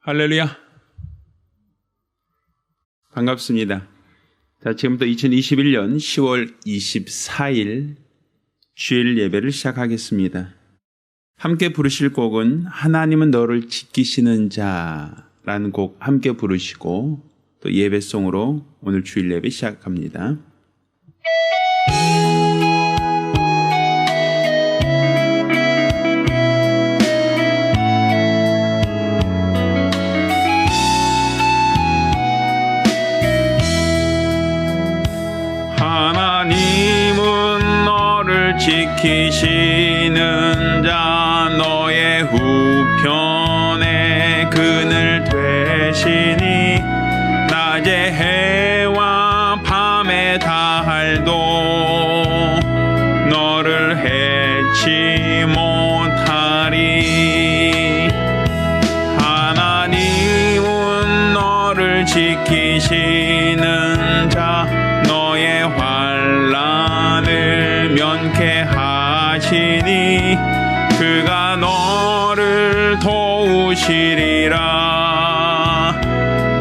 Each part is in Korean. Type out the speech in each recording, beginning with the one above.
할렐루야. 반갑습니다. 자, 지금부터 2021년 10월 24일 주일 예배를 시작하겠습니다. 함께 부르실 곡은 하나님은 너를 지키시는 자라는 곡 함께 부르시고 또 예배송으로 오늘 주일 예배 시작합니다. 하나님은 너를 지키시는 자 너의 우편에 그늘 되시니 낮에 해와 밤에 달도 너를 해치 못하리. 하나님은 너를 지키시는 자 너의 환난을 면케하시니 그가 너를 도우시리라.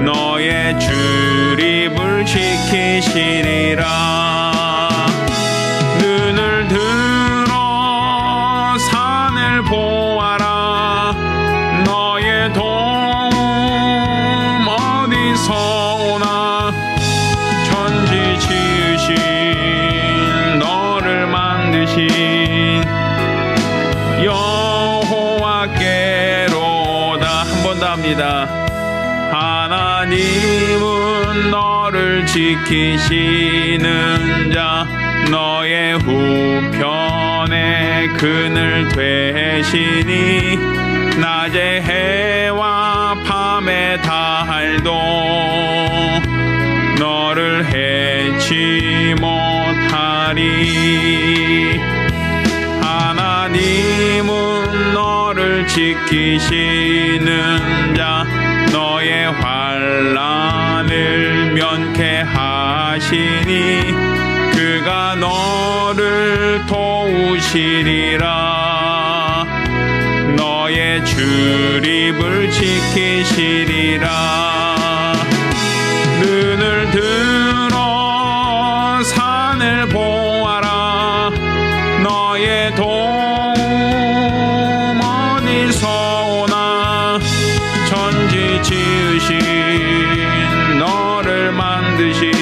너의 출입을 지키시리라. 눈을 들어 산을 보아라. 너의 도움 어디서 오나. 천지 지으신 너를 만드신 여호와께로다. 한 번 더 합니다. 하나님은 너를 지키시는 자 너의 우편에 그늘 되시니 낮에 해와 밤에 달도 너를 해치 못하리. 하나님은 너를 지키시는 자 너의 환난을 면케하시니 그가 너를 도우시리라. 너의 출입을 지키시리라. 눈을 들어 산을 보아라. 너의 도움 어디서 오나. 천지 지으신 너를 만드신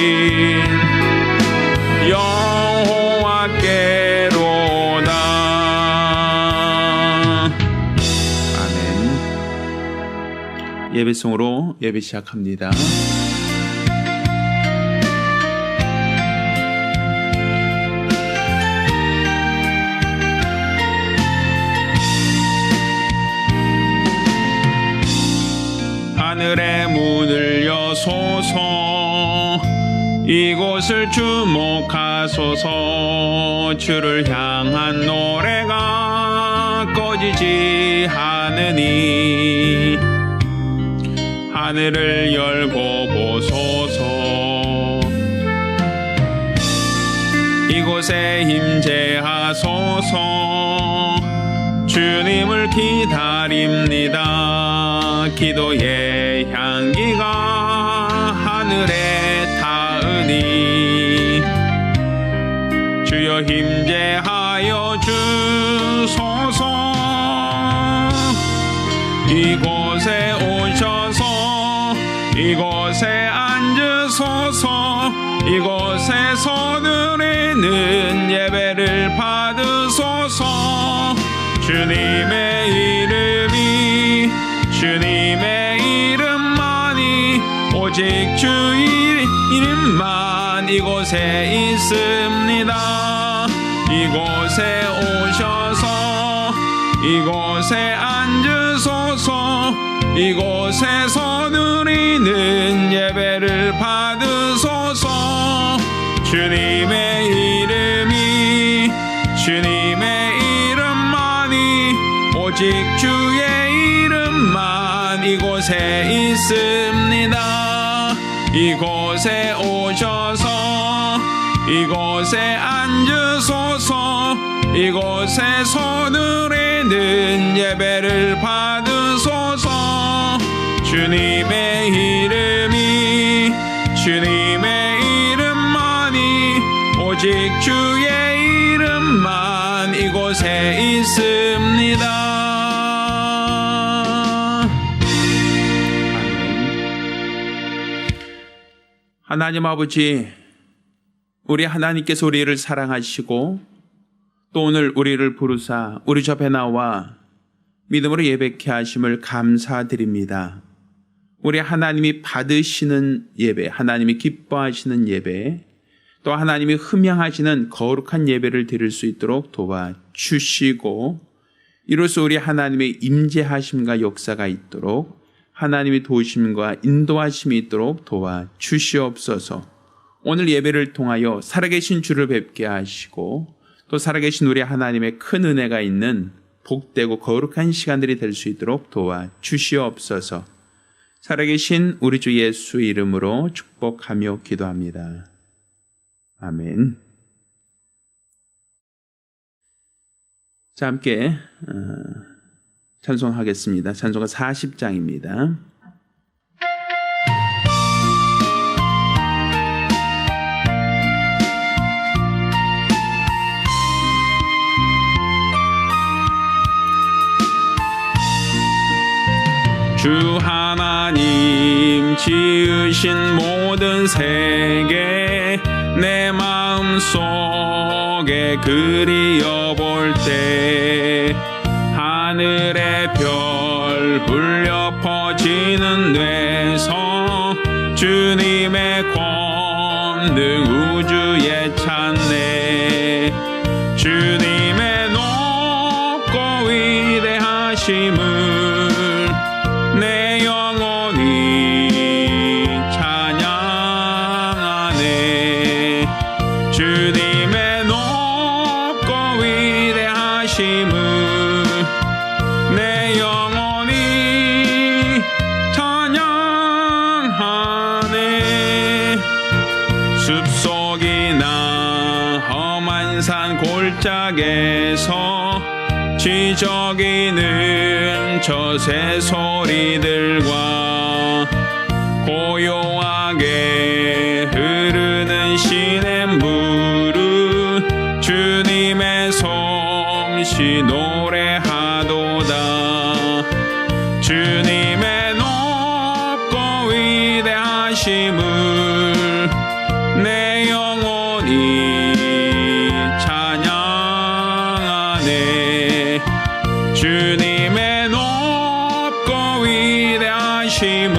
여호와께로다. 아멘. 예배송으로 예배 시작합니다. 하늘의 문을 여소서. 이곳을 주목하소서. 주를 향한 노래가 꺼지지 않으니 하늘을 열고 보소서. 이곳에 임재하소서. 주님을 기다립니다. 기도의 향기가 하늘에 닿으니 주여 임재하여 주소서. 이곳에 오셔서 이곳에 앉으소서. 이곳에서 드리는 예배를 받으소서. 주님의 이름만이 오직 주의 이름만 이곳에 있습니다. 이곳에 오셔서 이곳에 앉으소서. 이곳에서 드리는 예배를 받으소서. 주님의 이름만이 오직 주의 이름만 이곳에 있습니다. 이곳에 오셔서 이곳에 앉으소서. 이곳에서 드리는 예배를 받으소서. 주님의 이름이 주님의 이름만이 오직 주의 이름만 이곳에 있습니다. 하나님 아버지, 우리 하나님께서 우리를 사랑하시고 또 오늘 우리를 부르사 우리 옆에 나와 믿음으로 예배케 하심을 감사드립니다. 우리 하나님이 받으시는 예배, 하나님이 기뻐하시는 예배, 또 하나님이 흠양하시는 거룩한 예배를 드릴 수 있도록 도와주시고 이로써 우리 하나님의 임재하심과 역사가 있도록 하나님의 도우심과 인도하심이 있도록 도와주시옵소서. 오늘 예배를 통하여 살아계신 주를 뵙게 하시고 또 살아계신 우리 하나님의 큰 은혜가 있는 복되고 거룩한 시간들이 될 수 있도록 도와주시옵소서. 살아계신 우리 주 예수 이름으로 축복하며 기도합니다. 아멘. 자, 함께 찬송하겠습니다. 찬송가 40장입니다. 주 하나님 지으신 모든 세계 내 마음속에 그리어볼 때 하늘의 별 울려 퍼지는 데서 주님의 권능 우주에 찾네. 주님의 높고 위대하심을 내 영혼이 찬양하네. 주님의 높고 위대하심을 내 영혼이 찬양하네. 숲속이나 험한 산 골짜기에서 지저귀는 저 새소리들과 고요하게 흐르는 시냇물은 주님의 솜씨 노래하도다. 주님의 높고 위대하심을 내 영혼이 찬양하네. 주님의 높고 위대하심을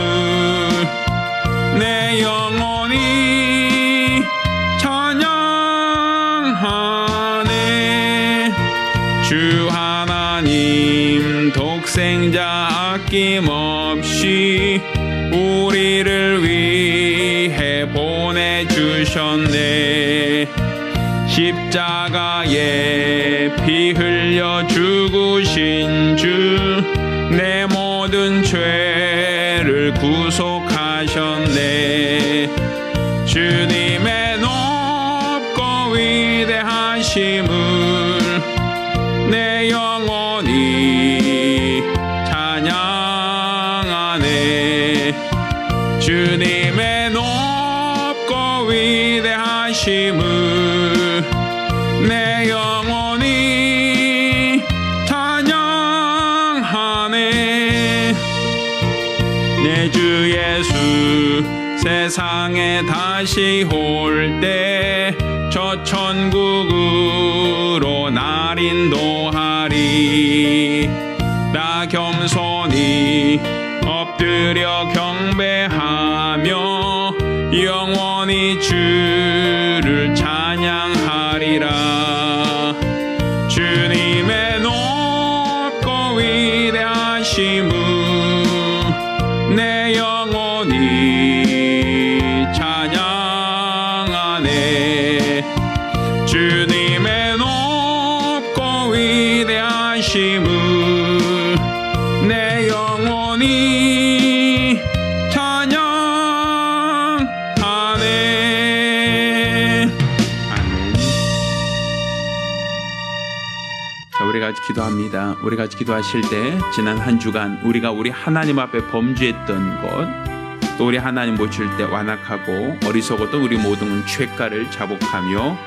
내 영혼이 찬양하네. 주 하나님 독생자 아낌없이 우리를 위해 보내주셨네. 십자가에 피 흘려 죽으신 주 내 모든 죄를 구속하셨네. 주님의 높고 위대하심을 내 영혼이 찬양하네. 주님의 높고 위대하심을 내 영혼이 찬양하네. 내 주 예수 세상에 다시 올 때 저 천국으로 날 인도하리. 나 겸손히 엎드려 경배하며 영원히 주를 찬양하리라. 주님의 높고 위대하심을 내 영혼이 찬양하네. 주님의 높고 위대하심을 내 영혼이 찬양하네. 아멘. 자, 우리 같이 기도합니다. 우리 같이 기도하실 때 지난 한 주간 우리가 우리 하나님 앞에 범죄했던 것, 또 우리 하나님 모실 때 완악하고 어리석었던 우리 모든 죄가를 자복하며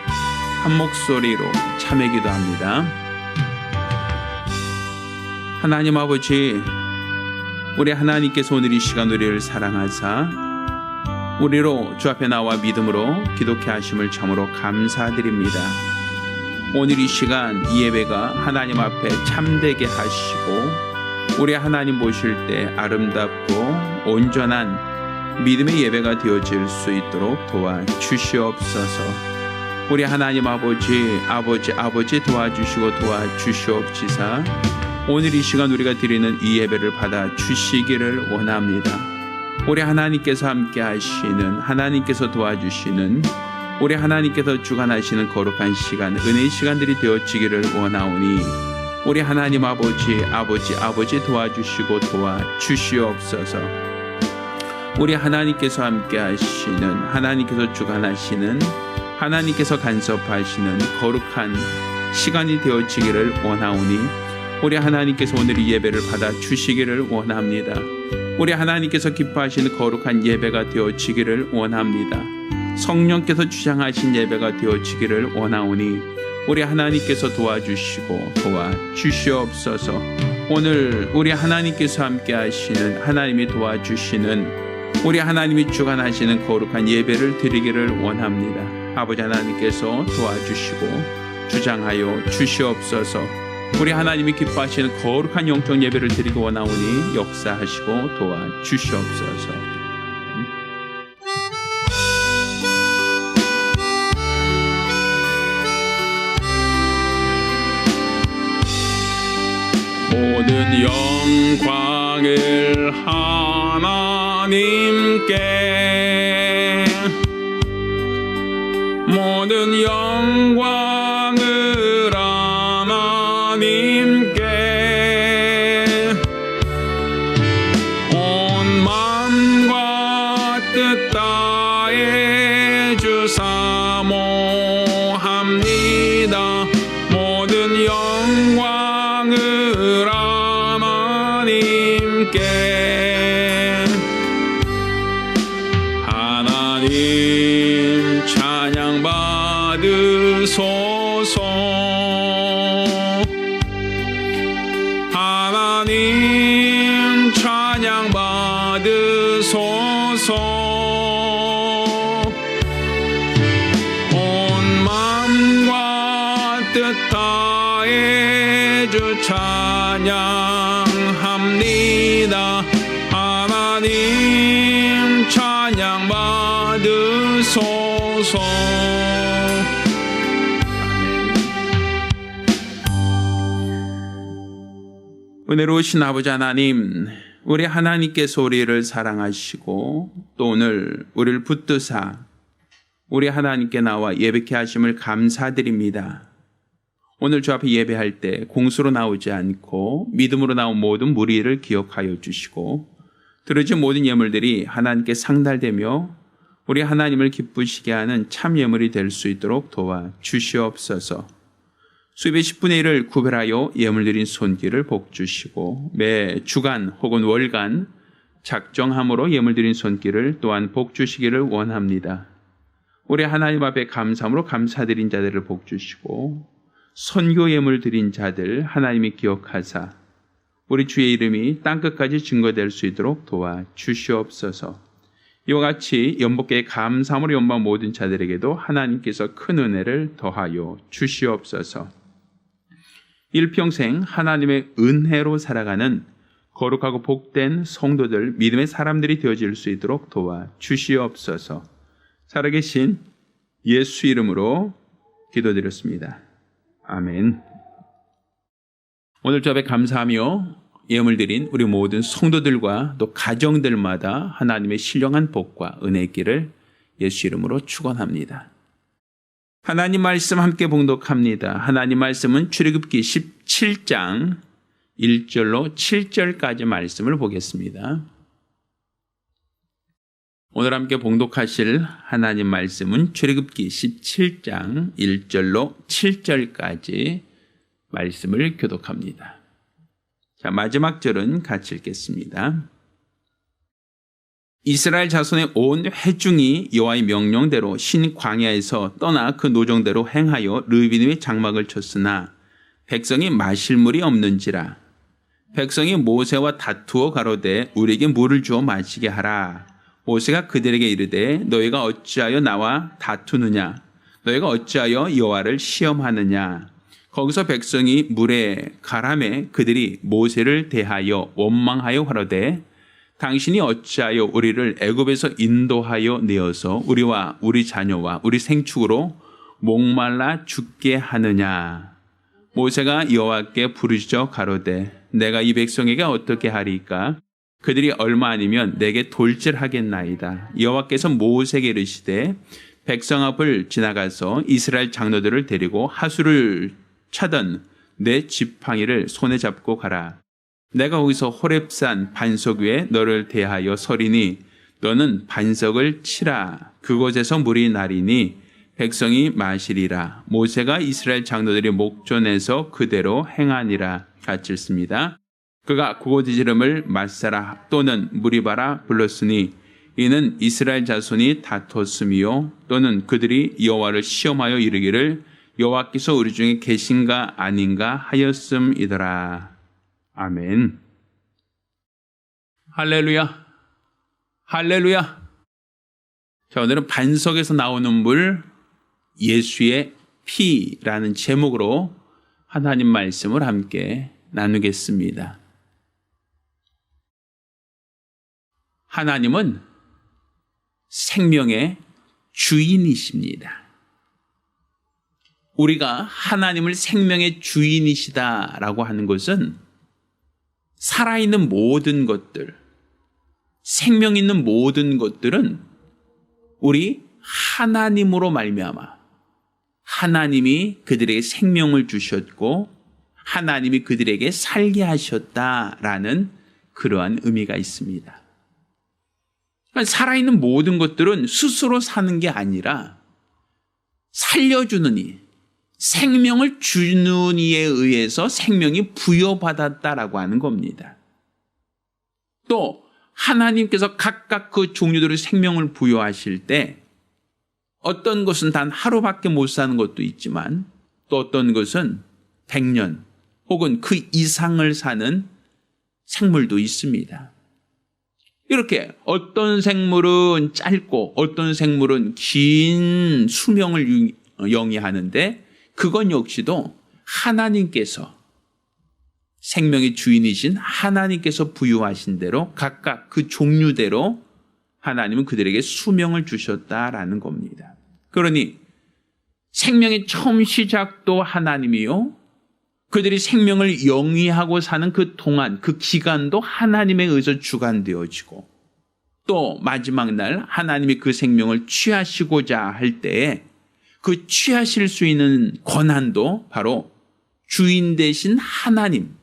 한 목소리로 참회 기도합니다. 하나님 아버지, 우리 하나님께서 오늘 이 시간 우리를 사랑하사 우리로 주 앞에 나와 믿음으로 기독케 하심을 참으로 감사드립니다. 오늘 이 시간 이 예배가 하나님 앞에 참되게 하시고 우리 하나님 보실 때 아름답고 온전한 믿음의 예배가 되어질 수 있도록 도와주시옵소서. 우리 하나님 아버지 도와주시고 도와주시옵지사. 오늘 이 시간 우리가 드리는 이 예배를 받아 주시기를 원합니다. 우리 하나님께서 함께 하시는, 하나님께서 도와주시는, 우리 하나님께서 주관하시는 거룩한 시간, 은혜의 시간들이 되어지기를 원하오니 우리 하나님 아버지 도와주시고 도와주시옵소서. 우리 하나님께서 함께 하시는, 하나님께서 주관하시는, 하나님께서 간섭하시는 거룩한 시간이 되어지기를 원하오니 우리 하나님께서 오늘 이 예배를 받아 주시기를 원합니다. 우리 하나님께서 기뻐하시는 거룩한 예배가 되어지기를 원합니다. 성령께서 주장하신 예배가 되어지기를 원하오니 우리 하나님께서 도와주시고 도와주시옵소서. 오늘 우리 하나님께서 함께 하시는, 하나님이 도와주시는, 우리 하나님이 주관하시는 거룩한 예배를 드리기를 원합니다. 아버지 하나님께서 도와주시고 주장하여 주시옵소서. 우리 하나님이 기뻐하시는 거룩한 영적 예배를 드리기 원하오니 역사하시고 도와주시옵소서. 모든 영광을 하나님께, 모든 영광을 하나님께, 온 마음과 뜻 다해 주 사모합니다. 모든 영광을 하나님께, 하나님 찬양 받으소서. 하나님 찬양 받으소서. 온 마음과 뜻 다해 주 찬양합니다. 하나님 찬양 받으소서. 은혜로우신 아버지 하나님, 우리 하나님께서 우리를 사랑하시고 또 오늘 우리를 붙드사 우리 하나님께 나와 예배케 하심을 감사드립니다. 오늘 주 앞에 예배할 때 공수로 나오지 않고 믿음으로 나온 모든 무리를 기억하여 주시고 드려진 모든 예물들이 하나님께 상달되며 우리 하나님을 기쁘시게 하는 참 예물이 될 수 있도록 도와주시옵소서. 수입의 10분의 1을 구별하여 예물 드린 손길을 복주시고 매 주간 혹은 월간 작정함으로 예물 드린 손길을 또한 복주시기를 원합니다. 우리 하나님 앞에 감사함으로 감사드린 자들을 복주시고 선교 예물 드린 자들 하나님이 기억하사 우리 주의 이름이 땅끝까지 증거될 수 있도록 도와주시옵소서. 이와 같이 연복계의 감사함으로 연방 모든 자들에게도 하나님께서 큰 은혜를 더하여 주시옵소서. 일평생 하나님의 은혜로 살아가는 거룩하고 복된 성도들, 믿음의 사람들이 되어질 수 있도록 도와주시옵소서. 살아계신 예수 이름으로 기도드렸습니다. 아멘. 오늘 주 앞에 감사하며 예물 드린 우리 모든 성도들과 또 가정들마다 하나님의 신령한 복과 은혜 있기를 예수 이름으로 축원합니다. 하나님 말씀 함께 봉독합니다. 하나님 말씀은 출애굽기 17장 1절로 7절까지 말씀을 보겠습니다. 오늘 함께 봉독하실 하나님 말씀은 출애굽기 17장 1절로 7절까지 말씀을 교독합니다. 자, 마지막 절은 같이 읽겠습니다. 이스라엘 자손의 온 회중이 여호와의 명령대로 신 광야에서 떠나 그 노정대로 행하여 르비딤의 장막을 쳤으나 백성이 마실 물이 없는지라. 백성이 모세와 다투어 가로되 우리에게 물을 주어 마시게 하라. 모세가 그들에게 이르되 너희가 어찌하여 나와 다투느냐? 너희가 어찌하여 여호와를 시험하느냐? 거기서 백성이 물에 가람에 그들이 모세를 대하여 원망하여 가로되 당신이 어찌하여 우리를 애굽에서 인도하여 내어서 우리와 우리 자녀와 우리 생축으로 목말라 죽게 하느냐? 모세가 여호와께 부르짖어 가로되 내가 이 백성에게 어떻게 하리까? 그들이 얼마 아니면 내게 돌질하겠나이다. 여호와께서 모세에게 이르시되 백성 앞을 지나가서 이스라엘 장로들을 데리고 하수를 차던 내 지팡이를 손에 잡고 가라. 내가 거기서 호렙산 반석 위에 너를 대하여 서리니 너는 반석을 치라. 그곳에서 물이 나리니 백성이 마시리라. 모세가 이스라엘 장로들의 목전에서 그대로 행하니라. 같이 읽습니다. 그가 그곳의 이름을 마사라 또는 무리바라 불렀으니 이는 이스라엘 자손이 다퉜음이요 또는 그들이 여호와를 시험하여 이르기를 여호와께서 우리 중에 계신가 아닌가 하였음이더라. 아멘. 할렐루야. 할렐루야. 자, 오늘은 반석에서 나오는 물, 예수의 피라는 제목으로 하나님 말씀을 함께 나누겠습니다. 하나님은 생명의 주인이십니다. 우리가 하나님을 생명의 주인이시다라고 하는 것은 살아있는 모든 것들, 생명 있는 모든 것들은 우리 하나님으로 말미암아 하나님이 그들에게 생명을 주셨고 하나님이 그들에게 살게 하셨다라는 그러한 의미가 있습니다. 살아있는 모든 것들은 스스로 사는 게 아니라 살려주는 이, 생명을 주는 이에 의해서 생명이 부여받았다라고 하는 겁니다. 또 하나님께서 각각 그 종류들의 생명을 부여하실 때 어떤 것은 단 하루밖에 못 사는 것도 있지만 또 어떤 것은 100년 혹은 그 이상을 사는 생물도 있습니다. 이렇게 어떤 생물은 짧고 어떤 생물은 긴 수명을 영위하는데 그건 역시도 하나님께서 생명의 주인이신 하나님께서 부여하신 대로 각각 그 종류대로 하나님은 그들에게 수명을 주셨다라는 겁니다. 그러니 생명의 처음 시작도 하나님이요. 그들이 생명을 영위하고 사는 그 동안, 그 기간도 하나님에 의해서 주관되어지고 또 마지막 날 하나님이 그 생명을 취하시고자 할 때에 그 취하실 수 있는 권한도 바로 주인 되신 하나님,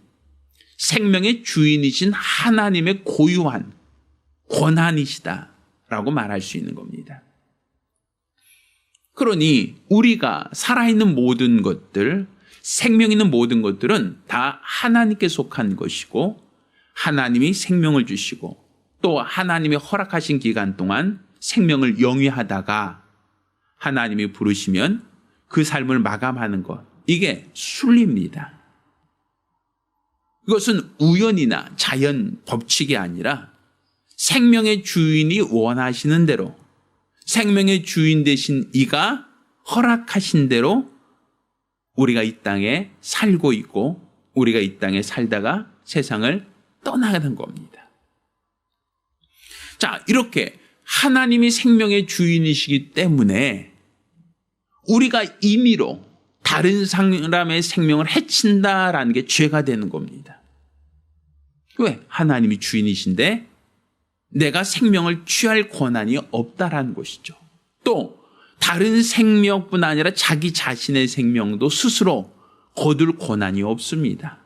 생명의 주인이신 하나님의 고유한 권한이시다라고 말할 수 있는 겁니다. 그러니 우리가 살아있는 모든 것들, 생명 있는 모든 것들은 다 하나님께 속한 것이고 하나님이 생명을 주시고 또 하나님이 허락하신 기간 동안 생명을 영위하다가 하나님이 부르시면 그 삶을 마감하는 것, 이게 순리입니다. 이것은 우연이나 자연 법칙이 아니라 생명의 주인이 원하시는 대로 생명의 주인 되신 이가 허락하신 대로 우리가 이 땅에 살고 있고 우리가 이 땅에 살다가 세상을 떠나가는 겁니다. 자, 이렇게 하나님이 생명의 주인이시기 때문에 우리가 임의로 다른 사람의 생명을 해친다라는 게 죄가 되는 겁니다. 왜? 하나님이 주인이신데 내가 생명을 취할 권한이 없다라는 것이죠. 또 다른 생명뿐 아니라 자기 자신의 생명도 스스로 거둘 권한이 없습니다.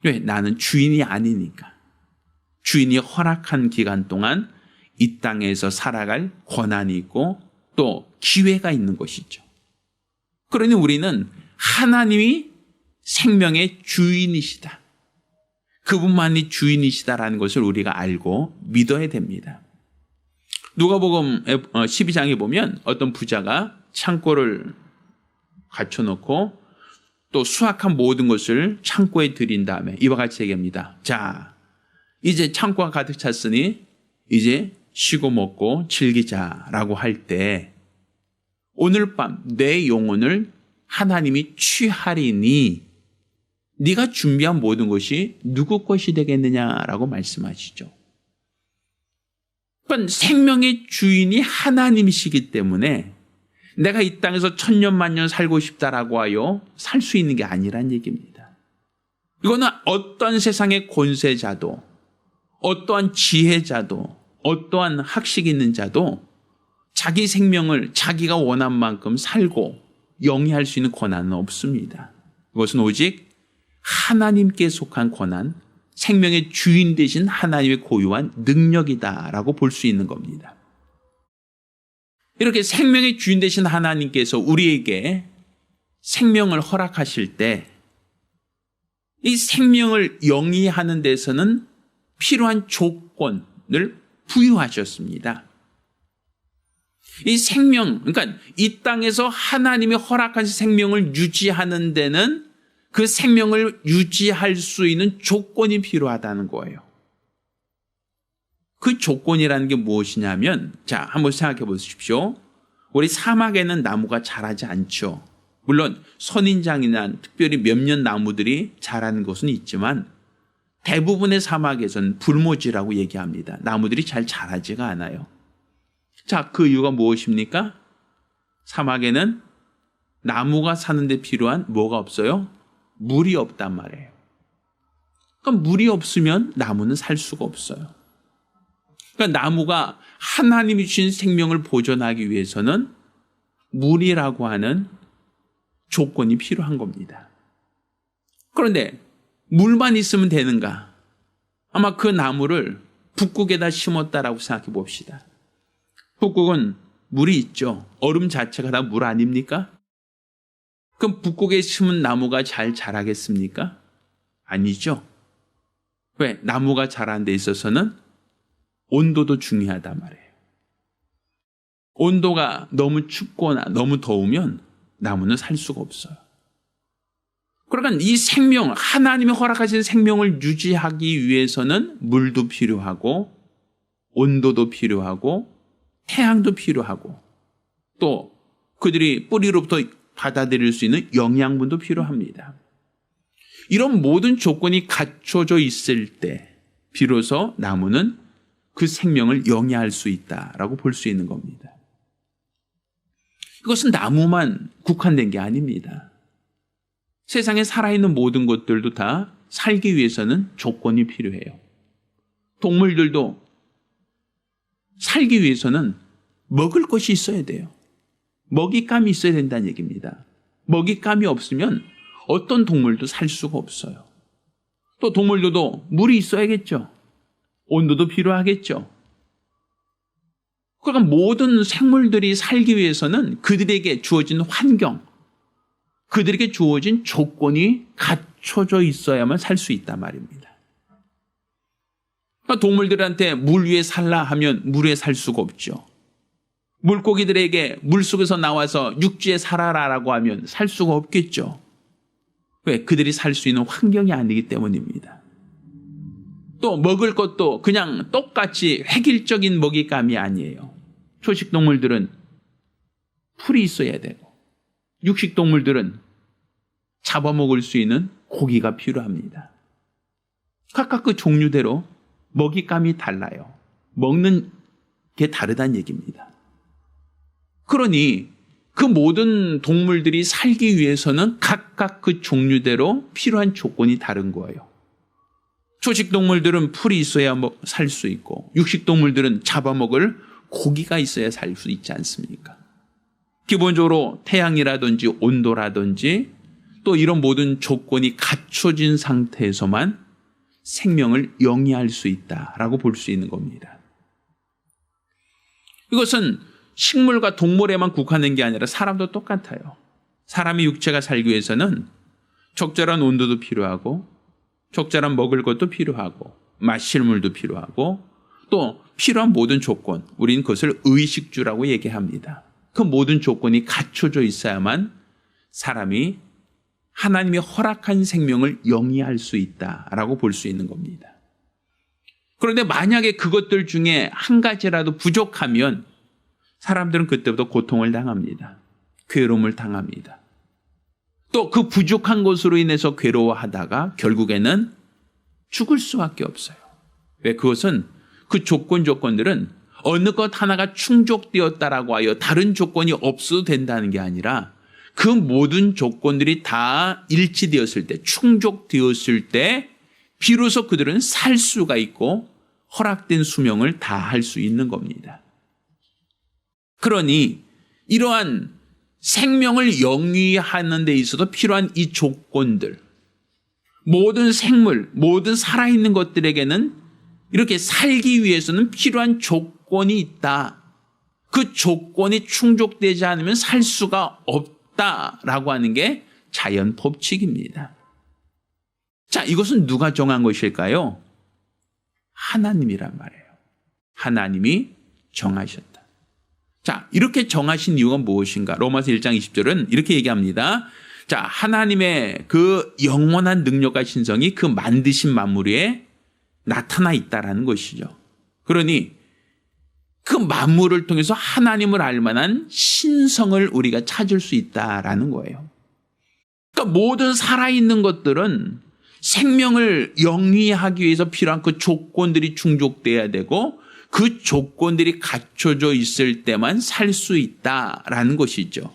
왜? 나는 주인이 아니니까. 주인이 허락한 기간 동안 이 땅에서 살아갈 권한이 있고 또 기회가 있는 것이죠. 그러니 우리는 하나님이 생명의 주인이시다. 그분만이 주인이시다라는 것을 우리가 알고 믿어야 됩니다. 누가복음 12장에 보면 어떤 부자가 창고를 갖춰놓고 또 수확한 모든 것을 창고에 들인 다음에 이와 같이 얘기합니다. 자, 이제 창고가 가득 찼으니 이제 쉬고 먹고 즐기자라고 할 때 오늘 밤 내 영혼을 하나님이 취하리니 네가 준비한 모든 것이 누구 것이 되겠느냐라고 말씀하시죠. 그러니까 생명의 주인이 하나님이시기 때문에 내가 이 땅에서 천년 만년 살고 싶다라고 하여 살 수 있는 게 아니란 얘기입니다. 이거는 어떠한 세상의 권세자도 어떠한 지혜자도 어떠한 학식 있는 자도 자기 생명을 자기가 원한 만큼 살고 영위할 수 있는 권한은 없습니다. 이것은 오직 하나님께 속한 권한, 생명의 주인 되신 하나님의 고유한 능력이다라고 볼 수 있는 겁니다. 이렇게 생명의 주인 되신 하나님께서 우리에게 생명을 허락하실 때 이 생명을 영위하는 데서는 필요한 조건을 부여하셨습니다. 이 생명, 그러니까 이 땅에서 하나님이 허락하신 생명을 유지하는 데는 그 생명을 유지할 수 있는 조건이 필요하다는 거예요. 그 조건이라는 게 무엇이냐면, 자, 한번 생각해 보십시오. 우리 사막에는 나무가 자라지 않죠. 물론 선인장이나 특별히 몇몇 나무들이 자라는 것은 있지만 대부분의 사막에서는 불모지라고 얘기합니다. 나무들이 잘 자라지가 않아요. 자, 그 이유가 무엇입니까? 사막에는 나무가 사는데 필요한 뭐가 없어요? 물이 없단 말이에요. 그러니까 물이 없으면 나무는 살 수가 없어요. 그러니까 나무가 하나님이 주신 생명을 보존하기 위해서는 물이라고 하는 조건이 필요한 겁니다. 그런데 물만 있으면 되는가? 아마 그 나무를 북극에다 심었다라고 생각해 봅시다. 북극은 물이 있죠. 얼음 자체가 다 물 아닙니까? 그럼 북극에 심은 나무가 잘 자라겠습니까? 아니죠. 왜? 나무가 자라는 데 있어서는 온도도 중요하단 말이에요. 온도가 너무 춥거나 너무 더우면 나무는 살 수가 없어요. 그러니까 이 생명, 하나님이 허락하신 생명을 유지하기 위해서는 물도 필요하고 온도도 필요하고 태양도 필요하고 또 그들이 뿌리로부터 받아들일 수 있는 영양분도 필요합니다. 이런 모든 조건이 갖춰져 있을 때 비로소 나무는 그 생명을 영위할 수 있다라고 볼 수 있는 겁니다. 이것은 나무만 국한된 게 아닙니다. 세상에 살아있는 모든 것들도 다 살기 위해서는 조건이 필요해요. 동물들도 살기 위해서는 먹을 것이 있어야 돼요. 먹잇감이 있어야 된다는 얘기입니다. 먹잇감이 없으면 어떤 동물도 살 수가 없어요. 또 동물들도 물이 있어야겠죠. 온도도 필요하겠죠. 그러니까 모든 생물들이 살기 위해서는 그들에게 주어진 환경, 그들에게 주어진 조건이 갖춰져 있어야만 살 수 있단 말입니다. 그러니까 동물들한테 물 위에 살라 하면 물에 살 수가 없죠. 물고기들에게 물속에서 나와서 육지에 살아라라고 하면 살 수가 없겠죠. 왜? 그들이 살 수 있는 환경이 아니기 때문입니다. 또 먹을 것도 그냥 똑같이 획일적인 먹잇감이 아니에요. 초식동물들은 풀이 있어야 되고 육식동물들은 잡아먹을 수 있는 고기가 필요합니다. 각각 그 종류대로 먹잇감이 달라요. 먹는 게 다르다는 얘기입니다. 그러니 그 모든 동물들이 살기 위해서는 각각 그 종류대로 필요한 조건이 다른 거예요. 초식동물들은 풀이 있어야 살 수 있고 육식동물들은 잡아먹을 고기가 있어야 살 수 있지 않습니까? 기본적으로 태양이라든지 온도라든지 또 이런 모든 조건이 갖춰진 상태에서만 생명을 영위할 수 있다라고 볼 수 있는 겁니다. 이것은 식물과 동물에만 국한된 게 아니라 사람도 똑같아요. 사람의 육체가 살기 위해서는 적절한 온도도 필요하고 적절한 먹을 것도 필요하고 마실 물도 필요하고 또 필요한 모든 조건, 우리는 그것을 의식주라고 얘기합니다. 그 모든 조건이 갖춰져 있어야만 사람이 하나님이 허락한 생명을 영위할 수 있다라고 볼 수 있는 겁니다. 그런데 만약에 그것들 중에 한 가지라도 부족하면 사람들은 그때부터 고통을 당합니다. 괴로움을 당합니다. 또 그 부족한 것으로 인해서 괴로워하다가 결국에는 죽을 수밖에 없어요. 왜? 그것은 그 조건들은 어느 것 하나가 충족되었다라고 하여 다른 조건이 없어도 된다는 게 아니라 그 모든 조건들이 다 일치되었을 때, 충족되었을 때 비로소 그들은 살 수가 있고 허락된 수명을 다할 수 있는 겁니다. 그러니 이러한 생명을 영위하는 데 있어서 필요한 이 조건들, 모든 생물, 모든 살아있는 것들에게는 이렇게 살기 위해서는 필요한 조건이 있다. 그 조건이 충족되지 않으면 살 수가 없다라고 하는 게 자연 법칙입니다. 자, 이것은 누가 정한 것일까요? 하나님이란 말이에요. 하나님이 정하셨다. 자, 이렇게 정하신 이유가 무엇인가? 로마서 1장 20절은 이렇게 얘기합니다. 자, 하나님의 그 영원한 능력과 신성이 그 만드신 만물 위에 나타나 있다라는 것이죠. 그러니 그 만물을 통해서 하나님을 알 만한 신성을 우리가 찾을 수 있다라는 거예요. 그러니까 모든 살아있는 것들은 생명을 영위하기 위해서 필요한 그 조건들이 충족돼야 되고 그 조건들이 갖춰져 있을 때만 살 수 있다라는 것이죠.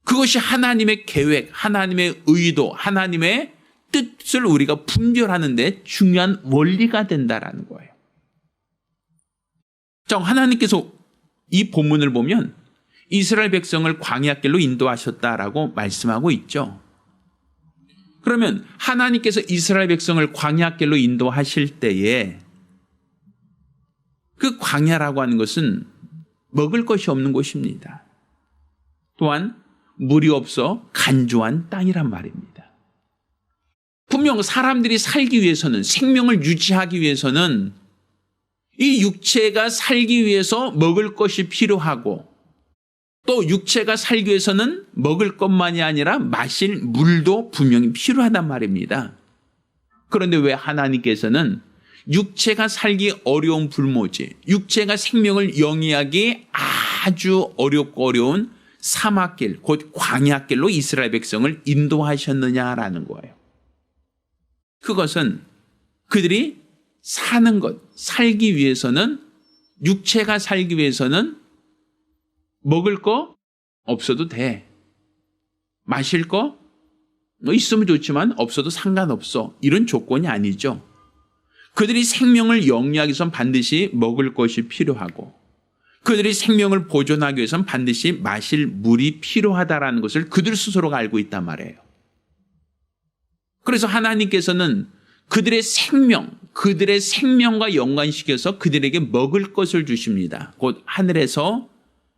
그것이 하나님의 계획, 하나님의 의도, 하나님의 뜻을 우리가 분별하는 데 중요한 원리가 된다라는 거예요. 자, 하나님께서 이 본문을 보면 이스라엘 백성을 광야길로 인도하셨다라고 말씀하고 있죠. 그러면 하나님께서 이스라엘 백성을 광야길로 인도하실 때에 그 광야라고 하는 것은 먹을 것이 없는 곳입니다. 또한 물이 없어 간조한 땅이란 말입니다. 분명 사람들이 살기 위해서는, 생명을 유지하기 위해서는 이 육체가 살기 위해서 먹을 것이 필요하고 또 육체가 살기 위해서는 먹을 것만이 아니라 마실 물도 분명히 필요하단 말입니다. 그런데 왜 하나님께서는 육체가 살기 어려운 불모지, 육체가 생명을 영위하기 아주 어렵고 어려운 사막길, 곧 광야길로 이스라엘 백성을 인도하셨느냐라는 거예요. 그것은 그들이 사는 것, 살기 위해서는, 육체가 살기 위해서는 먹을 거 없어도 돼. 마실 거 있으면 좋지만 없어도 상관없어. 이런 조건이 아니죠. 그들이 생명을 영위하기 위해서는 반드시 먹을 것이 필요하고 그들이 생명을 보존하기 위해서는 반드시 마실 물이 필요하다는 것을 그들 스스로가 알고 있단 말이에요. 그래서 하나님께서는 그들의 생명과 연관시켜서 그들에게 먹을 것을 주십니다. 곧 하늘에서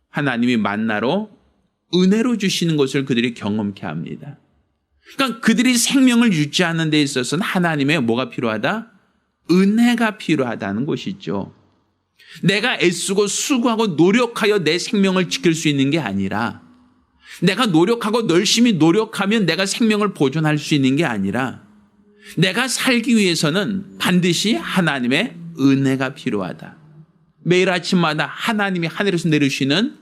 하나님이 만나로 은혜로 주시는 것을 그들이 경험케 합니다. 그러니까 그들이 생명을 유지하는 데 있어서는 하나님의 뭐가 필요하다? 은혜가 필요하다는 것이죠. 내가 애쓰고 수고하고 노력하여 내 생명을 지킬 수 있는 게 아니라, 내가 노력하고 열심히 노력하면 내가 생명을 보존할 수 있는 게 아니라, 내가 살기 위해서는 반드시 하나님의 은혜가 필요하다. 매일 아침마다 하나님이 하늘에서 내리시는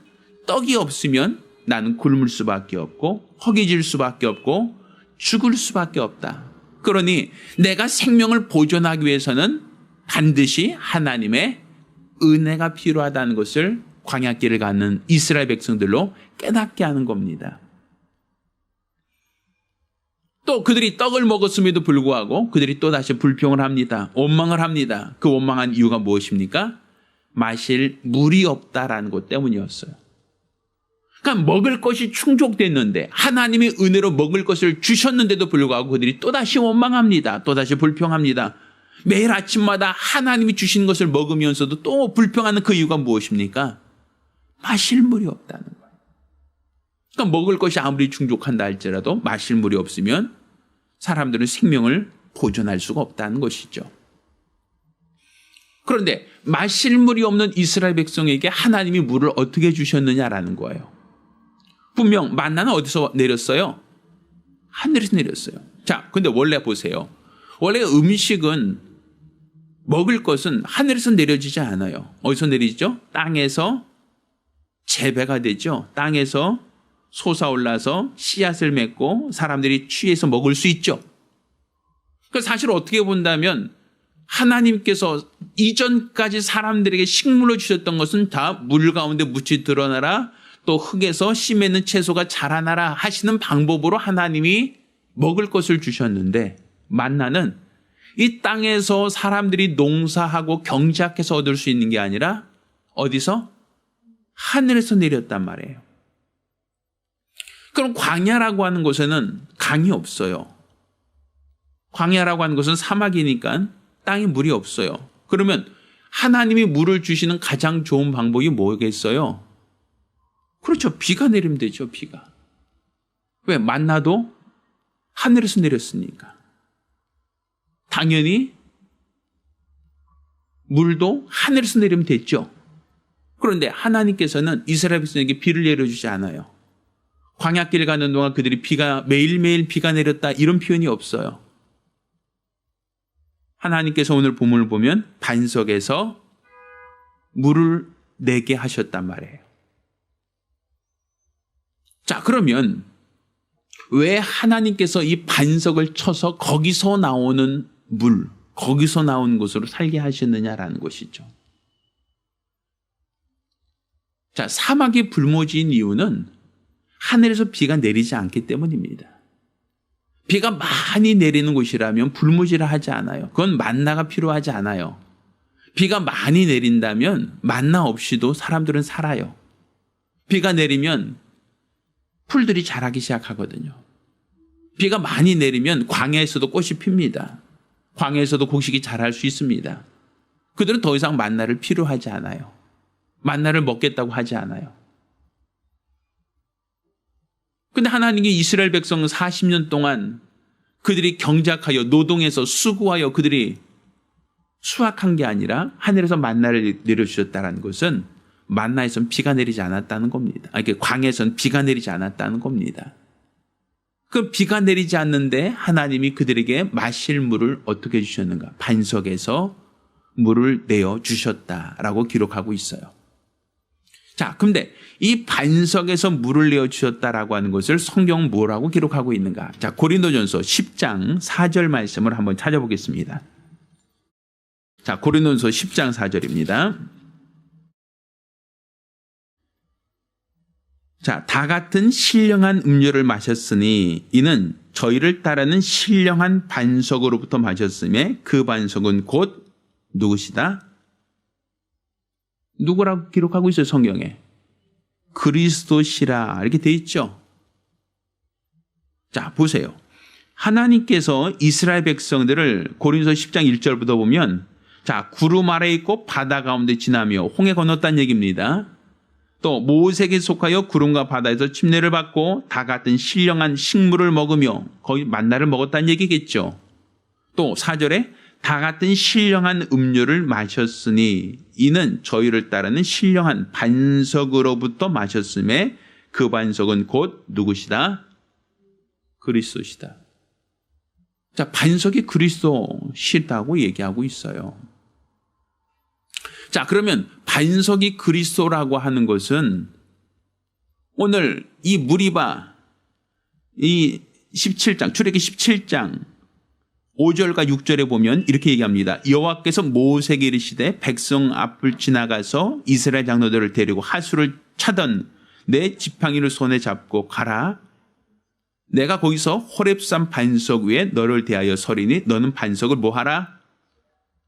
떡이 없으면 나는 굶을 수밖에 없고 허기질 수밖에 없고 죽을 수밖에 없다. 그러니 내가 생명을 보존하기 위해서는 반드시 하나님의 은혜가 필요하다는 것을 광야길을 가는 이스라엘 백성들로 깨닫게 하는 겁니다. 또 그들이 떡을 먹었음에도 불구하고 그들이 또다시 불평을 합니다. 원망을 합니다. 그 원망한 이유가 무엇입니까? 마실 물이 없다라는 것 때문이었어요. 그러니까 먹을 것이 충족됐는데 하나님의 은혜로 먹을 것을 주셨는데도 불구하고 그들이 또다시 원망합니다. 또다시 불평합니다. 매일 아침마다 하나님이 주신 것을 먹으면서도 또 불평하는 그 이유가 무엇입니까? 마실 물이 없다는 거예요. 그러니까 먹을 것이 아무리 충족한다 할지라도 마실 물이 없으면 사람들은 생명을 보존할 수가 없다는 것이죠. 그런데 마실 물이 없는 이스라엘 백성에게 하나님이 물을 어떻게 주셨느냐라는 거예요. 분명 만나는 어디서 내렸어요? 하늘에서 내렸어요. 자, 근데 원래 보세요. 원래 음식은 먹을 것은 하늘에서 내려지지 않아요. 어디서 내리죠? 땅에서 재배가 되죠. 땅에서 솟아올라서 씨앗을 맺고 사람들이 취해서 먹을 수 있죠. 그래서 사실 어떻게 본다면 하나님께서 이전까지 사람들에게 식물을 주셨던 것은 다 물 가운데 묻히 드러나라, 또 흙에서 씨 맺는 채소가 자라나라 하시는 방법으로 하나님이 먹을 것을 주셨는데, 만나는 이 땅에서 사람들이 농사하고 경작해서 얻을 수 있는 게 아니라 어디서? 하늘에서 내렸단 말이에요. 그럼 광야라고 하는 곳에는 강이 없어요. 광야라고 하는 곳은 사막이니까 땅에 물이 없어요. 그러면 하나님이 물을 주시는 가장 좋은 방법이 뭐겠어요? 그렇죠. 비가 내리면 되죠. 비가. 왜? 만나도 하늘에서 내렸으니까. 당연히 물도 하늘에서 내리면 됐죠. 그런데 하나님께서는 이스라엘 백성에게 비를 내려주지 않아요. 광야길 가는 동안 그들이 매일매일 비가 내렸다 이런 표현이 없어요. 하나님께서 오늘 본문을 보면 반석에서 물을 내게 하셨단 말이에요. 자, 그러면 왜 하나님께서 이 반석을 쳐서 거기서 나오는 물, 거기서 나온 곳으로 살게 하셨느냐라는 것이죠. 자, 사막이 불모지인 이유는 하늘에서 비가 내리지 않기 때문입니다. 비가 많이 내리는 곳이라면 불모지를 하지 않아요. 그건 만나가 필요하지 않아요. 비가 많이 내린다면 만나 없이도 사람들은 살아요. 비가 내리면 풀들이 자라기 시작하거든요. 비가 많이 내리면 광야에서도 꽃이 핍니다. 광야에서도 곡식이 자랄 수 있습니다. 그들은 더 이상 만나를 필요하지 않아요. 만나를 먹겠다고 하지 않아요. 근데 하나님이 이스라엘 백성 40년 동안 그들이 경작하여 노동해서 수고하여 그들이 수확한 게 아니라 하늘에서 만나를 내려주셨다는 것은 만나에선 비가 내리지 않았다는 겁니다. 광야에선 비가 내리지 않았다는 겁니다. 그 비가 내리지 않는데 하나님이 그들에게 마실 물을 어떻게 주셨는가? 반석에서 물을 내어 주셨다라고 기록하고 있어요. 자, 근데 이 반석에서 물을 내어 주셨다라고 하는 것을 성경은 뭐라고 기록하고 있는가? 자, 고린도전서 10장 4절 말씀을 한번 찾아보겠습니다. 자, 고린도전서 10장 4절입니다. 자, 다 같은 신령한 음료를 마셨으니 이는 저희를 따르는 신령한 반석으로부터 마셨음에 그 반석은 곧 누구시다? 누구라고 기록하고 있어요, 성경에? 그리스도시라 이렇게 돼 있죠. 자, 보세요. 하나님께서 이스라엘 백성들을 고린도서 10장 1절부터 보면, 자, 구름 아래 있고 바다 가운데 지나며 홍해 건넜다는 얘기입니다. 또 모색에 속하여 구름과 바다에서 침례를 받고 다 같은 신령한 식물을 먹으며 거기 만나를 먹었다는 얘기겠죠. 또 4절에 다 같은 신령한 음료를 마셨으니 이는 저희를 따르는 신령한 반석으로부터 마셨음에 그 반석은 곧 누구시다? 그리스도시다. 자, 반석이 그리스도시다고 얘기하고 있어요. 자, 그러면 반석이 그리스도라고 하는 것은 오늘 이 무리바 이 17장 출애굽기 17장 5절과 6절에 보면 이렇게 얘기합니다. 여호와께서 모세에게 이르시되 백성 앞을 지나가서 이스라엘 장로들을 데리고 하수를 차던 내 지팡이를 손에 잡고 가라. 내가 거기서 호렙산 반석 위에 너를 대하여 서리니 너는 반석을 뭐하라?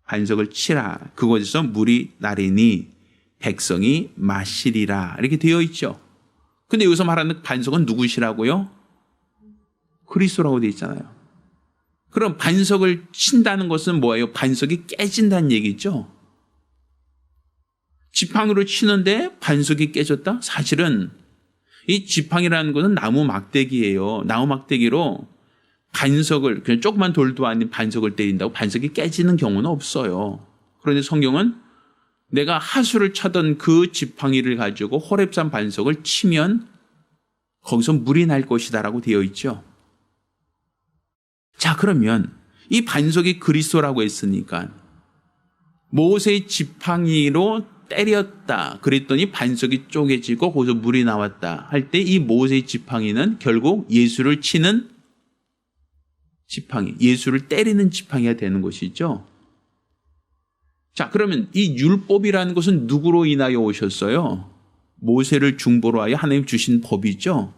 반석을 치라. 그곳에서 물이 나리니 백성이 마시리라. 이렇게 되어 있죠. 근데 여기서 말하는 반석은 누구시라고요? 그리스도라고 되어 있잖아요. 그럼 반석을 친다는 것은 뭐예요? 반석이 깨진다는 얘기죠. 지팡이로 치는데 반석이 깨졌다? 사실은 이 지팡이라는 것은 나무 막대기예요. 나무 막대기로 반석을, 그냥 조그만 돌도 아닌 반석을 때린다고 반석이 깨지는 경우는 없어요. 그런데 성경은 내가 하수를 차던 그 지팡이를 가지고 호렙산 반석을 치면 거기서 물이 날 것이다라고 되어 있죠. 자, 그러면 이 반석이 그리스도라고 했으니까 모세의 지팡이로 때렸다 그랬더니 반석이 쪼개지고 거기서 물이 나왔다 할 때 이 모세의 지팡이는 결국 예수를 치는 지팡이, 예수를 때리는 지팡이가 되는 것이죠. 자, 그러면 이 율법이라는 것은 누구로 인하여 오셨어요? 모세를 중보로 하여 하나님 주신 법이죠.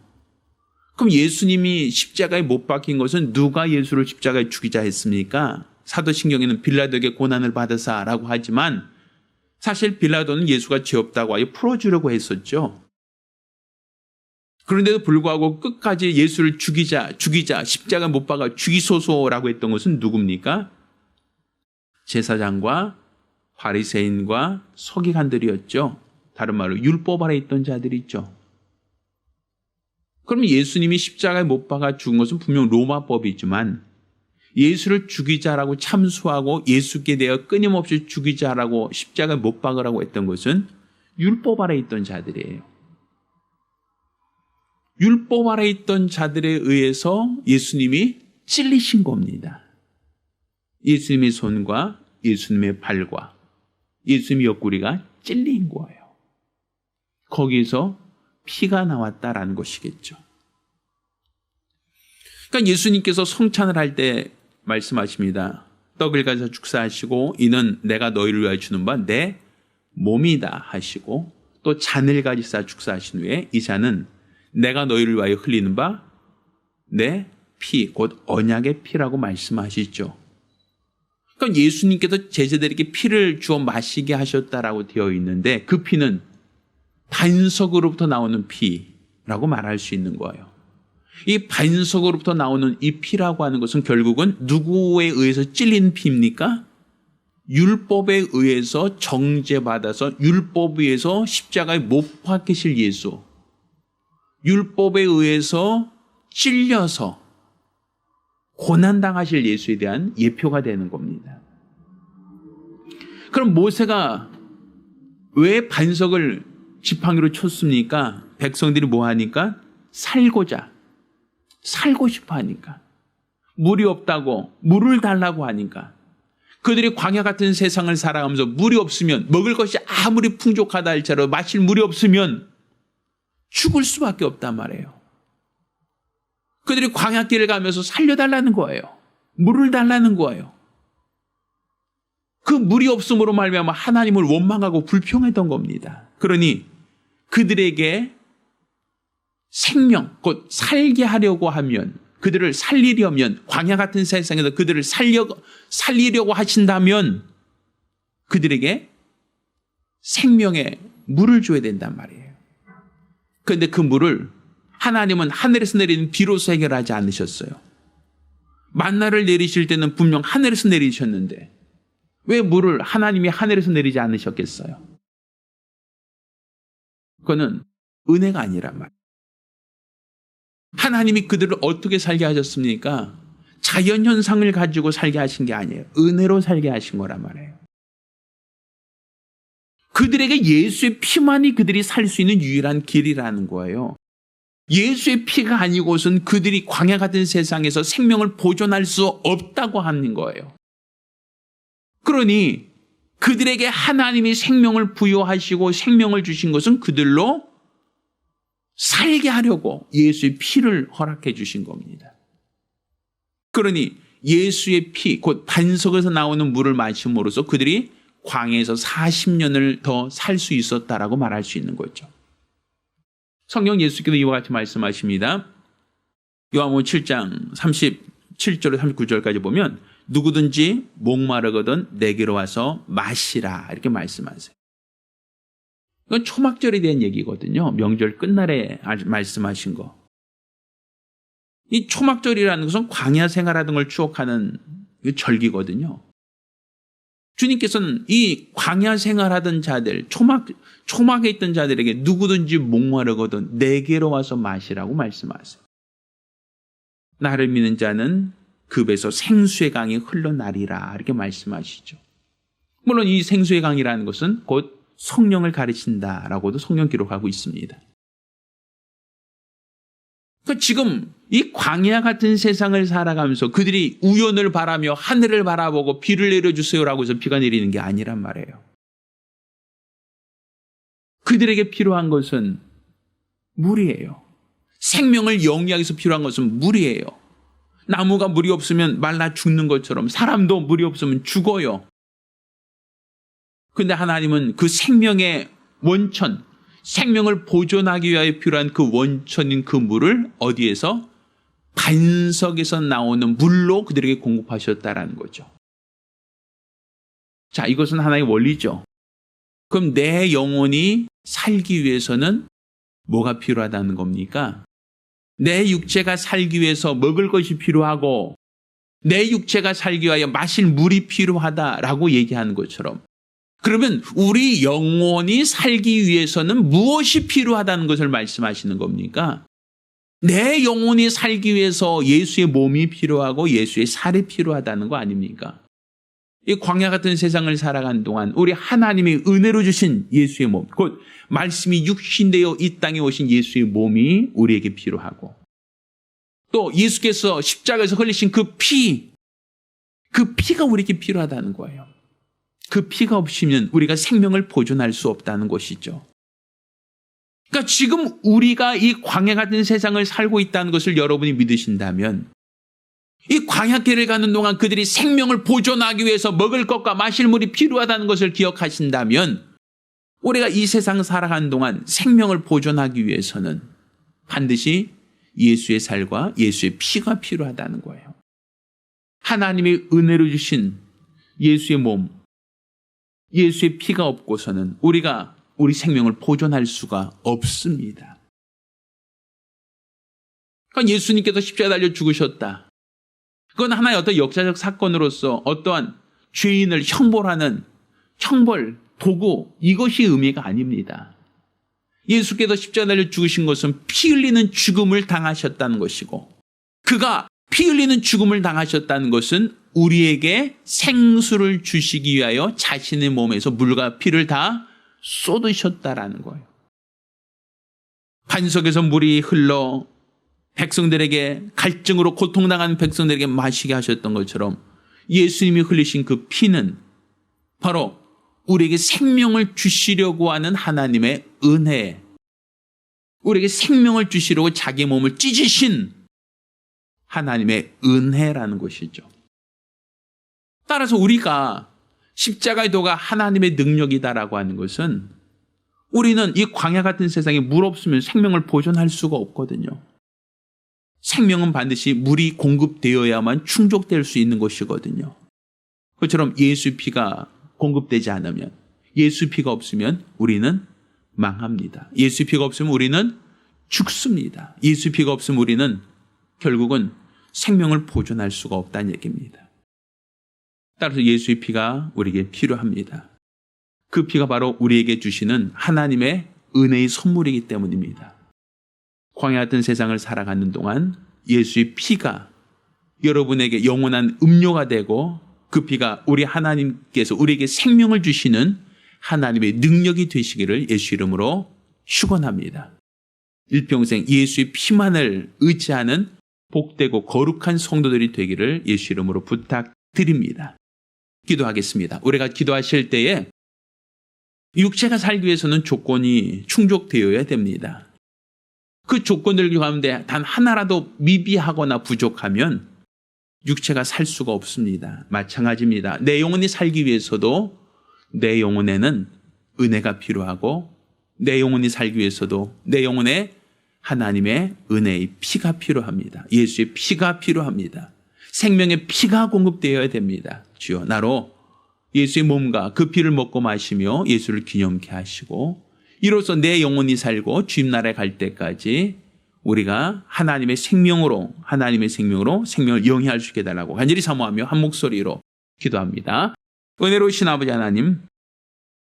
그럼 예수님이 십자가에 못 박힌 것은 누가 예수를 십자가에 죽이자 했습니까? 사도신경에는 빌라도에게 고난을 받으사라고 하지만 사실 빌라도는 예수가 죄 없다고 하여 풀어주려고 했었죠. 그런데도 불구하고 끝까지 예수를 죽이자 십자가 못 박아 죽이소서라고 했던 것은 누굽니까? 제사장과 바리새인과 서기관들이었죠. 다른 말로 율법 아래 있던 자들이죠. 그러면 예수님이 십자가에 못 박아 죽은 것은 분명 로마법이지만 예수를 죽이자라고 참수하고 예수께 대하여 끊임없이 죽이자라고 십자가에 못 박으라고 했던 것은 율법 아래 있던 자들이에요. 율법 아래 있던 자들에 의해서 예수님이 찔리신 겁니다. 예수님의 손과 예수님의 발과 예수님의 옆구리가 찔린 거예요. 거기서 피가 나왔다라는 것이겠죠. 그러니까 예수님께서 성찬을 할 때 말씀하십니다. 떡을 가져 축사하시고 이는 내가 너희를 위하여 주는 바 내 몸이다 하시고 또 잔을 가지사 축사하신 후에 이 잔은 내가 너희를 위하여 흘리는 바 내 피, 곧 언약의 피라고 말씀하시죠. 그러니까 예수님께서 제자들에게 피를 주어 마시게 하셨다라고 되어 있는데 그 피는 반석으로부터 나오는 피라고 말할 수 있는 거예요. 이 반석으로부터 나오는 이 피라고 하는 것은 결국은 누구에 의해서 찔린 피입니까? 율법에 의해서 정죄받아서 율법에 의해서 십자가에 못 박히실 예수, 율법에 의해서 찔려서 고난당하실 예수에 대한 예표가 되는 겁니다. 그럼 모세가 왜 반석을 지팡이로 쳤습니까? 백성들이 뭐 하니까? 살고 싶어 하니까. 물이 없다고, 물을 달라고 하니까. 그들이 광야 같은 세상을 살아가면서 물이 없으면, 먹을 것이 아무리 풍족하다 할지라도 마실 물이 없으면 죽을 수밖에 없단 말이에요. 그들이 광야길을 가면서 살려달라는 거예요. 물을 달라는 거예요. 그 물이 없음으로 말미암아 하나님을 원망하고 불평했던 겁니다. 그러니 그들에게 생명, 곧 살게 하려고 하면, 그들을 살리려면, 광야 같은 세상에서 그들을 살리려고 하신다면 그들에게 생명의 물을 줘야 된단 말이에요. 그런데 그 물을 하나님은 하늘에서 내리는 비로소 해결하지 않으셨어요. 만나를 내리실 때는 분명 하늘에서 내리셨는데 왜 물을 하나님이 하늘에서 내리지 않으셨겠어요? 그거는 은혜가 아니란 말이에요. 하나님이 그들을 어떻게 살게 하셨습니까? 자연현상을 가지고 살게 하신 게 아니에요. 은혜로 살게 하신 거란 말이에요. 그들에게 예수의 피만이 그들이 살 수 있는 유일한 길이라는 거예요. 예수의 피가 아니고선 그들이 광야 같은 세상에서 생명을 보존할 수 없다고 하는 거예요. 그러니 그들에게 하나님이 생명을 부여하시고 생명을 주신 것은 그들로 살게 하려고 예수의 피를 허락해 주신 겁니다. 그러니 예수의 피, 곧 반석에서 나오는 물을 마심으로써 그들이 광야에서 40년을 더 살 수 있었다라고 말할 수 있는 거죠. 성경 예수께서 이와 같이 말씀하십니다. 요한복음 7장 37절에서 39절까지 보면 누구든지 목마르거든 내게로 와서 마시라 이렇게 말씀하세요. 이건 초막절에 대한 얘기거든요. 명절 끝날에 말씀하신 거. 이 초막절이라는 것은 광야 생활하던 걸 추억하는 절기거든요. 주님께서는 이 광야 생활하던 자들, 초막에 있던 자들에게 누구든지 목마르거든 내게로 와서 마시라고 말씀하세요. 나를 믿는 자는 그 배에서 생수의 강이 흘러나리라 이렇게 말씀하시죠. 물론 이 생수의 강이라는 것은 곧 성령을 가르친다라고도 성경 기록하고 있습니다. 그러니까 지금 이 광야 같은 세상을 살아가면서 그들이 우연을 바라며 하늘을 바라보고 비를 내려주세요라고 해서 비가 내리는 게 아니란 말이에요. 그들에게 필요한 것은 물이에요. 생명을 영위하기 위해서 필요한 것은 물이에요. 나무가 물이 없으면 말라 죽는 것처럼 사람도 물이 없으면 죽어요. 그런데 하나님은 그 생명의 원천, 생명을 보존하기 위하여 필요한 그 원천인 그 물을 어디에서? 반석에서 나오는 물로 그들에게 공급하셨다라는 거죠. 자, 이것은 하나의 원리죠. 그럼 내 영혼이 살기 위해서는 뭐가 필요하다는 겁니까? 내 육체가 살기 위해서 먹을 것이 필요하고 내 육체가 살기 위하여 마실 물이 필요하다라고 얘기하는 것처럼 그러면 우리 영혼이 살기 위해서는 무엇이 필요하다는 것을 말씀하시는 겁니까? 내 영혼이 살기 위해서 예수의 몸이 필요하고 예수의 살이 필요하다는 거 아닙니까? 이 광야 같은 세상을 살아가는 동안 우리 하나님이 은혜로 주신 예수의 몸, 곧 말씀이 육신되어 이 땅에 오신 예수의 몸이 우리에게 필요하고 또 예수께서 십자가에서 흘리신 그 피가 우리에게 필요하다는 거예요. 그 피가 없으면 우리가 생명을 보존할 수 없다는 것이죠. 그러니까 지금 우리가 이 광야 같은 세상을 살고 있다는 것을 여러분이 믿으신다면 이 광야길을 가는 동안 그들이 생명을 보존하기 위해서 먹을 것과 마실 물이 필요하다는 것을 기억하신다면 우리가 이 세상 살아가는 동안 생명을 보존하기 위해서는 반드시 예수의 살과 예수의 피가 필요하다는 거예요. 하나님의 은혜로 주신 예수의 몸, 예수의 피가 없고서는 우리가 우리 생명을 보존할 수가 없습니다. 그러니까 예수님께서 십자가에 달려 죽으셨다. 그건 하나의 어떤 역사적 사건으로서 어떠한 죄인을 형벌하는 형벌, 도구 이것이 의미가 아닙니다. 예수께서 십자가에 달려 죽으신 것은 피 흘리는 죽음을 당하셨다는 것이고 그가 피 흘리는 죽음을 당하셨다는 것은 우리에게 생수를 주시기 위하여 자신의 몸에서 물과 피를 다 쏟으셨다라는 거예요. 반석에서 물이 흘러 백성들에게 갈증으로 고통당하는 백성들에게 마시게 하셨던 것처럼 예수님이 흘리신 그 피는 바로 우리에게 생명을 주시려고 하는 하나님의 은혜, 우리에게 생명을 주시려고 자기 몸을 찢으신 하나님의 은혜라는 것이죠. 따라서 우리가 십자가의 도가 하나님의 능력이다라고 하는 것은 우리는 이 광야 같은 세상에 물 없으면 생명을 보존할 수가 없거든요. 생명은 반드시 물이 공급되어야만 충족될 수 있는 것이거든요. 그처럼 예수 피가 공급되지 않으면, 예수 피가 없으면 우리는 망합니다. 예수 피가 없으면 우리는 죽습니다. 예수 피가 없으면 우리는 결국은 생명을 보존할 수가 없다는 얘기입니다. 따라서 예수의 피가 우리에게 필요합니다. 그 피가 바로 우리에게 주시는 하나님의 은혜의 선물이기 때문입니다. 광야 같은 세상을 살아가는 동안 예수의 피가 여러분에게 영원한 음료가 되고 그 피가 우리 하나님께서 우리에게 생명을 주시는 하나님의 능력이 되시기를 예수 이름으로 축원합니다. 일평생 예수의 피만을 의지하는 복되고 거룩한 성도들이 되기를 예수 이름으로 부탁드립니다. 기도하겠습니다. 우리가 기도하실 때에 육체가 살기 위해서는 조건이 충족되어야 됩니다. 그 조건들 가운데 단 하나라도 미비하거나 부족하면 육체가 살 수가 없습니다. 마찬가지입니다. 내 영혼이 살기 위해서도 내 영혼에는 은혜가 필요하고 내 영혼이 살기 위해서도 내 영혼에 하나님의 은혜의 피가 필요합니다. 예수의 피가 필요합니다. 생명의 피가 공급되어야 됩니다. 주여 나로 예수의 몸과 그 피를 먹고 마시며 예수를 기념케 하시고 이로써 내 영혼이 살고 주님 나라에 갈 때까지 우리가 하나님의 생명으로 생명을 영위할 수 있게 해달라고 간절히 사모하며 한 목소리로 기도합니다. 은혜로우신 아버지 하나님,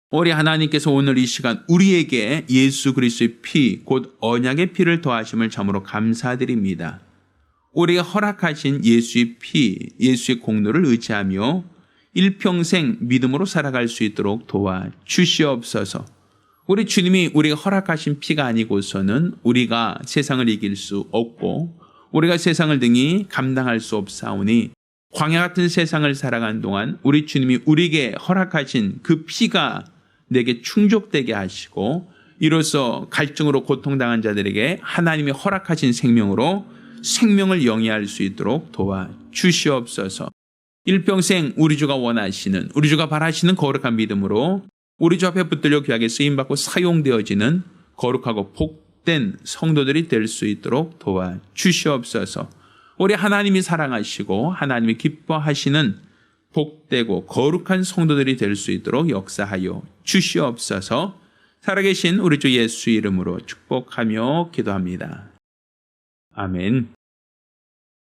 우리 하나님께서 오늘 이 시간 우리에게 예수 그리스도의 피, 곧 언약의 피를 더하심을 참으로 감사드립니다. 우리에게 허락하신 예수의 피, 예수의 공로를 의지하며 일평생 믿음으로 살아갈 수 있도록 도와주시옵소서. 우리 주님이 우리가 허락하신 피가 아니고서는 우리가 세상을 이길 수 없고 우리가 세상을 등이 감당할 수 없사오니 광야 같은 세상을 살아가는 동안 우리 주님이 우리에게 허락하신 그 피가 내게 충족되게 하시고 이로써 갈증으로 고통당한 자들에게 하나님이 허락하신 생명으로 생명을 영위할 수 있도록 도와주시옵소서. 일평생 우리 주가 원하시는, 우리 주가 바라시는 거룩한 믿음으로 우리 주 앞에 붙들려 귀하게 쓰임받고 사용되어지는 거룩하고 복된 성도들이 될 수 있도록 도와주시옵소서. 우리 하나님이 사랑하시고 하나님이 기뻐하시는 복되고 거룩한 성도들이 될 수 있도록 역사하여 주시옵소서. 살아계신 우리 주 예수 이름으로 축복하며 기도합니다. 아멘.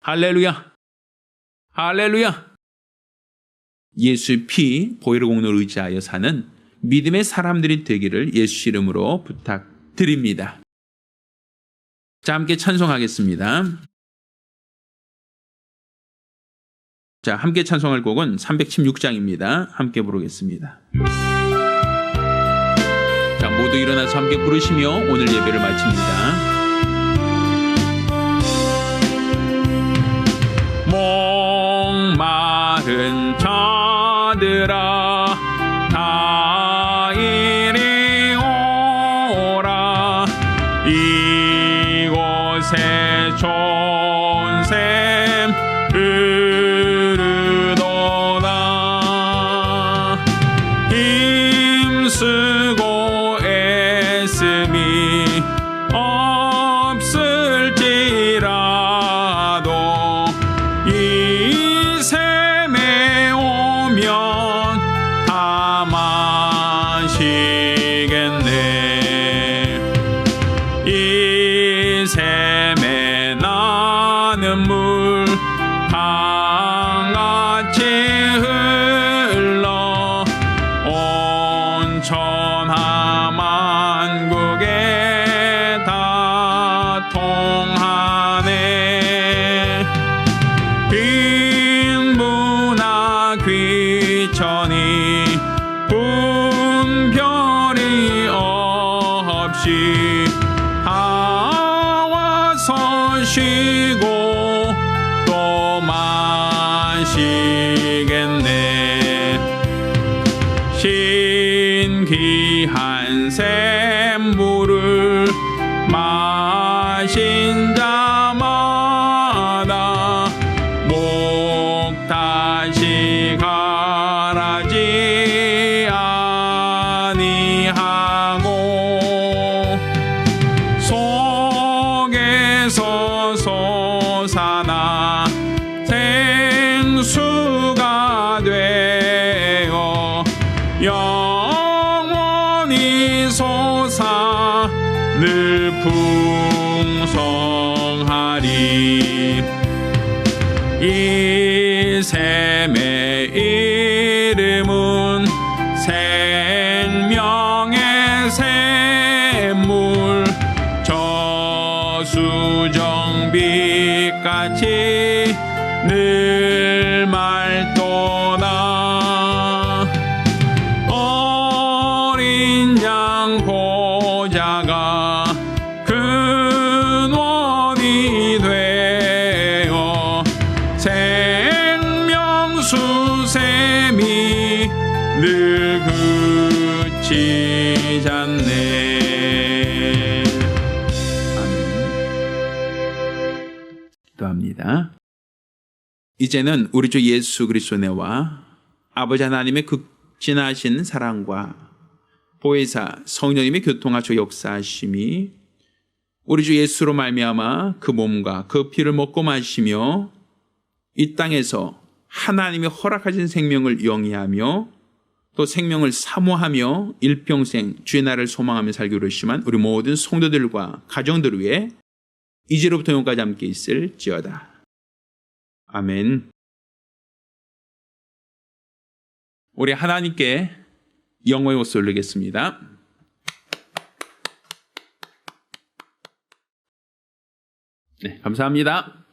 할렐루야. 할렐루야. 예수의 피, 보혈의 공로를 의지하여 사는 믿음의 사람들이 되기를 예수 이름으로 부탁드립니다. 자, 함께 찬송하겠습니다. 자, 함께 찬송할 곡은 316장입니다. 함께 부르겠습니다. 자, 모두 일어나서 함께 부르시며 오늘 예배를 마칩니다. 목마른 자들아 다 이리 오라. 이곳에 좋은 샘 흐르도다. 힘쓰고 애씀이 없을지라도 이 샘에 오면 다 마시겠네. 이 샘에 나는 물 강같이 흘러 온 천하 만국에 다 통하네. 빈부나 귀천이 분별이 없이 다 와서 쉬고 또 마시겠네. 신기한 샘물을 마신 자마다 목 다시 가라지 아니하고 속에서 솟아나 생수가 되어 영원히 솟아 늘 풍성하리. 이 샘의 이름은 생명의 샘물. 저수정빛같이 늘 맑도다. 어린 양 보좌가 근원이 되어 생명수 샘이 늘 그치지 않네. 기도합니다. 이제는 우리 주 예수 그리스도의 은혜와 아버지 하나님의 극진하신 사랑과 보혜사 성령님의 교통하시고 역사하심이 우리 주 예수로 말미암아 그 몸과 그 피를 먹고 마시며 이 땅에서 하나님이 허락하신 생명을 영위하며 또 생명을 사모하며 일평생 주의 나라를 소망하며 살기로 했지만 우리 모든 성도들과 가정들 위해 이제로부터 영원까지 함께 있을지어다. 아멘. 우리 하나님께 영광의 옷을 올리겠습니다. 네, 감사합니다.